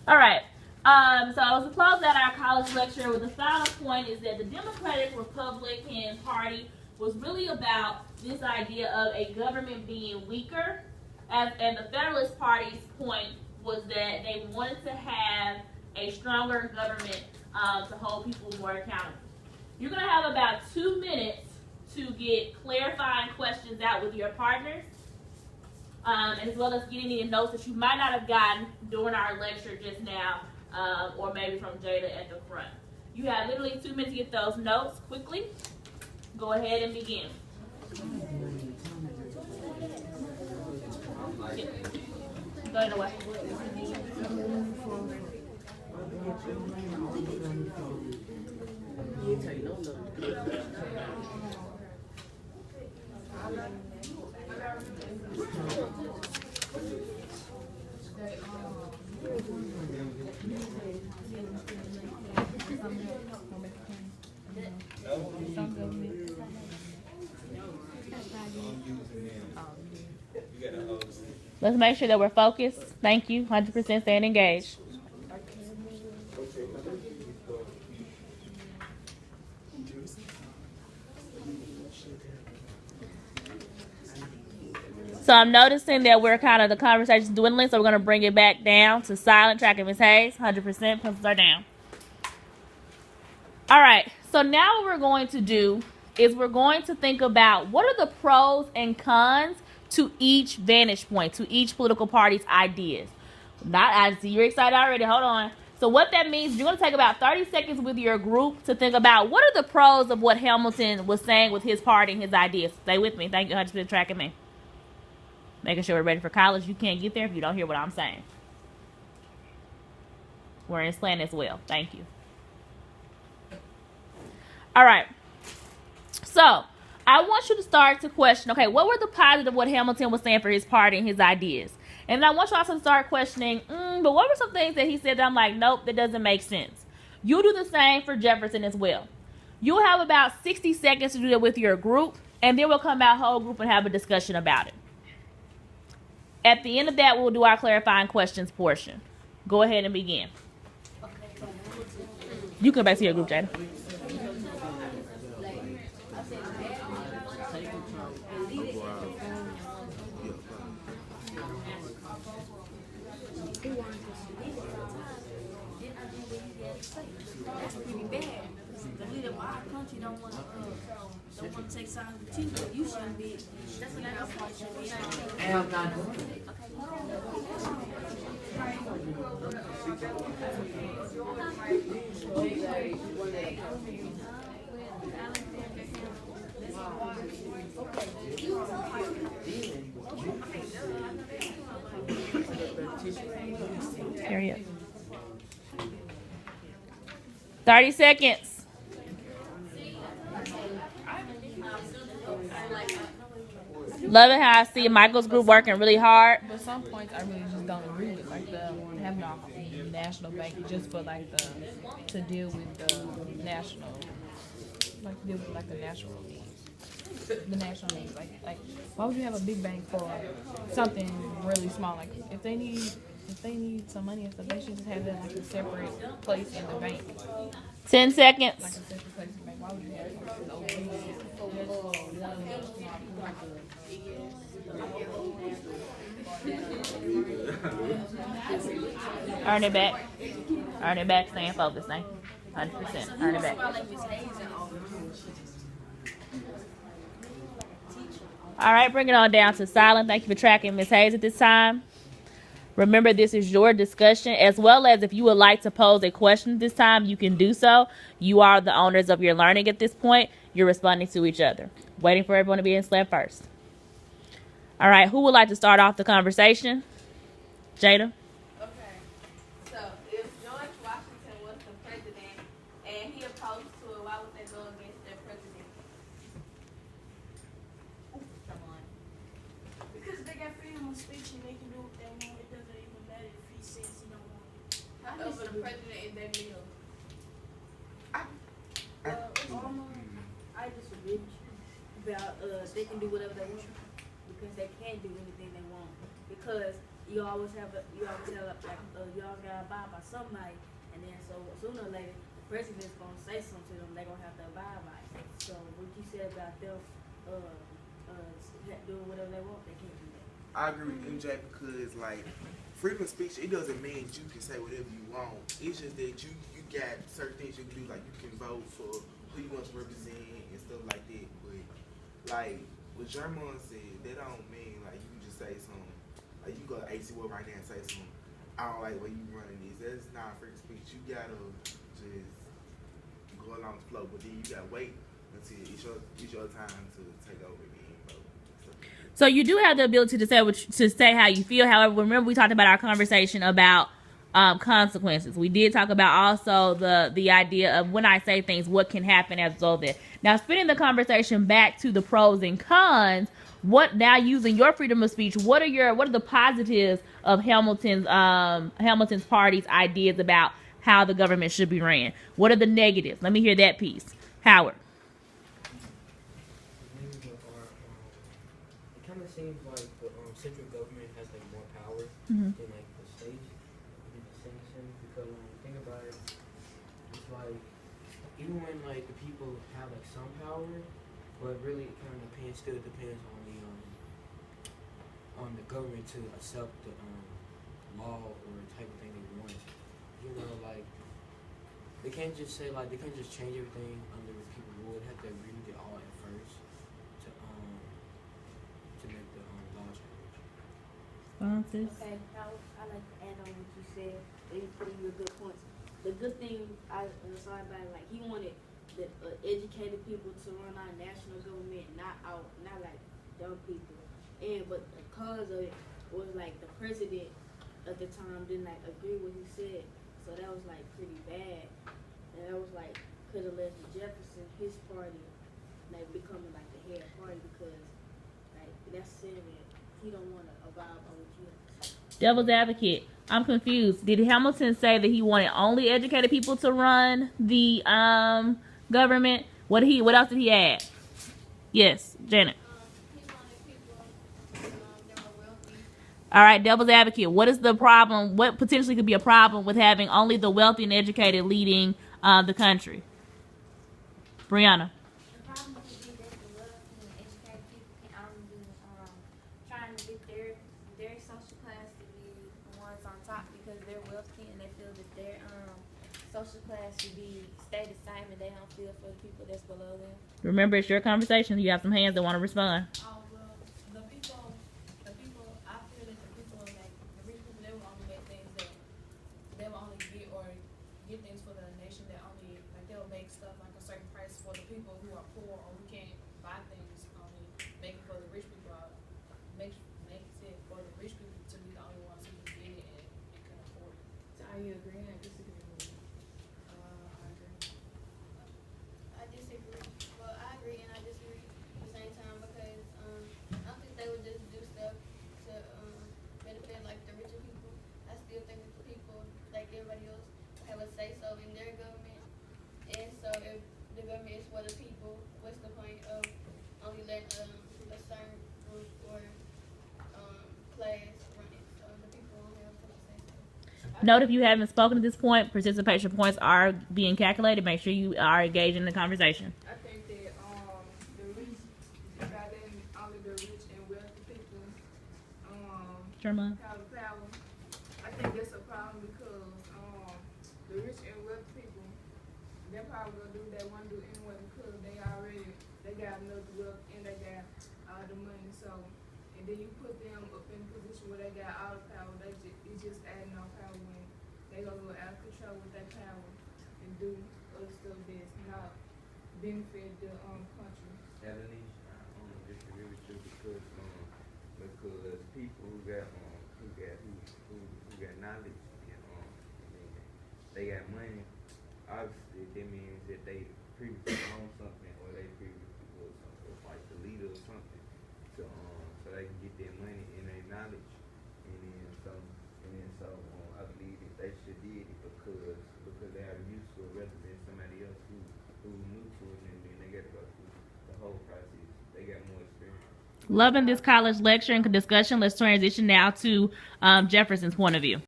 All right. So I was to close out our college lecture with the final point is that the Democratic Republican Party was really about this idea of a government being weaker, and the Federalist Party's point was that they wanted to have a stronger government to hold people more accountable. You're going to have about 2 minutes to get clarifying questions out with your partners, as well as getting any notes that you might not have gotten during our lecture just now, or maybe from Jada at the front. You have literally 2 minutes to get those notes quickly. Go ahead and begin. Go ahead away. Let's make sure that we're focused. Thank you. 100% staying engaged. So I'm noticing that we're kind of, the conversation's dwindling, so we're going to bring it back down to silent. Tracking Ms. Hayes, 100%, pencils are down. All right, so now what we're going to do is we're going to think about what are the pros and cons to each vantage point, to each political party's ideas. I see you're excited already. Hold on. So what that means, you're going to take about 30 seconds with your group to think about what are the pros of what Hamilton was saying with his party and his ideas. Stay with me. Thank you, 100% tracking me. Making sure we're ready for college. You can't get there if you don't hear what I'm saying. We're in slant as well. Thank you. All right. So I want you to start to question, okay, what were the positives of what Hamilton was saying for his party and his ideas? And then I want you also to start questioning, but what were some things that he said that I'm like, nope, that doesn't make sense. You do the same for Jefferson as well. You'll have about 60 seconds to do that with your group, and then we'll come back whole group and have a discussion about it. At the end of that, we'll do our clarifying questions portion. Go ahead and begin. You come back to your group, Jada. That's pretty bad. The leader of our country don't want to take sides with you, but you shouldn't be. That's what our party should be. And I'm not doing it. Hurry up. 30 seconds. Loving how I see Michael's group working really hard. But some points I really just don't agree with, like the having a national bank just for like to deal with the national, like to deal with like the national needs, the national needs. Like why would you have a big bank for something really small? Like if they need some money and stuff, they should just have that like a separate place in the bank. 10 seconds. Like a separate place in the bank. Why would you have something Earn it back. Earn it back. Staying focused. 100%. Earn it back. All right, bring it on down to silent. Thank you for tracking Ms. Hayes at this time. Remember, this is your discussion, as well as if you would like to pose a question this time, you can do so. You are the owners of your learning at this point. You're responding to each other. Waiting for everyone to be in sled first. All right, who would like to start off the conversation? Jada? Okay, so if George Washington was the president and he opposed to it, why would they go against their president? Come on. Because they got freedom of speech and they can do what they want. It doesn't even matter if he says he don't want it. Over the president in their meal. I disagree with you about they can do whatever they want because they can't do anything they want. Because you always have like you always gotta abide by somebody, and then so sooner or later the president's gonna say something to them, they gonna have to abide by it. So what you said about them doing whatever they want, they can't do that. I agree with MJ because like freedom of speech, it doesn't mean you can say whatever you want. It's just that you got certain things you can do, like you can vote for who you want to represent and stuff like that. But like what German said, that don't mean like you can just say something. Like you go to AC World right now and say something. I don't like the way you running this. That's not freedom of speech. You gotta just go along the flow, but then you gotta wait until it's your time to take over again. So you do have the ability to say how you feel. However, remember we talked about our conversation about consequences. We did talk about also the idea of when I say things, what can happen as a result of that. Now, spinning the conversation back to the pros and cons. What now? Using your freedom of speech, what are the positives of Hamilton's party's ideas about how the government should be ran? What are the negatives? Let me hear that piece, Howard. It seems like the central government has like more power Mm-hmm. than like the states in the same sense, because when you think about it, it's like even when like the people have like some power, but really it kind of still depends on the government to accept the law or the type of thing they want. You know, like they can't just say like they can't just change everything under the people rule. They have to agree with it all at first to make the law change. Responses? Okay, I like to add on what you said. You put in your good points. The good thing I saw about it, like he wanted the educated people to run our national government, not like dumb people. But the cause of it was like the president at the time didn't like agree with what he said, so that was like pretty bad. And that was like could have led to Jefferson, his party, like becoming like the head party because like that's saying that he don't want to abide by what you have to say. Devil's advocate. I'm confused. Did Hamilton say that he wanted only educated people to run the government? What else did he add? Yes, Janet. He wanted people that were wealthy. All right, devil's advocate. What is the problem? What potentially could be a problem with having only the wealthy and educated leading the country? Brianna. The problem could be that the wealthy and educated people can only be trying to get their social class to be the ones on top because they're wealthy and they feel that their social class should stay the same and they don't feel for the people that's below them. Remember, it's your conversation. You have some hands that want to respond. Well, the people, I feel that the people, like, the rich people, they will only make things that, they will only get things for the nation that only, like, they'll make stuff like a certain price for the people who are poor or who can't buy things, only make it for the rich people, makes it for the rich people to be the only ones who can get it and can afford it. So are you agreeing or disagreeing with me? I agree. I disagree. Well, I agree and I disagree at the same time because I don't think they would just do stuff to benefit like the richer people. I still think that the people, like everybody else, have a say so in their government. And so if the government is for the people, what's the point of only letting a certain group or class run it? So the people won't have a say so. Note if you haven't spoken at this point, participation points are being calculated. Make sure you are engaged in the conversation. I think that the rich, by letting only the rich and wealthy people German. have the power, I think that's a problem because the rich and wealthy people, they're probably gonna do what they want to do anyway because they got enough wealth and they got all the money. So, and then you put them up in a position where they got all the power. It's just adding on power when they gonna go out of control with that power and do other stuff that's not benefit the country. Melanie, I don't disagree with you because people who got knowledge and they got money, obviously that means that they previously owned something or they previously was something like the leader or something, so they can get their money and their knowledge, and then so I believe that they should did it because they are used to it rather than somebody else who new to it and then they got to go through the whole process. They got more experience. Loving this college lecture and discussion. Let's transition now to Jefferson's point of view.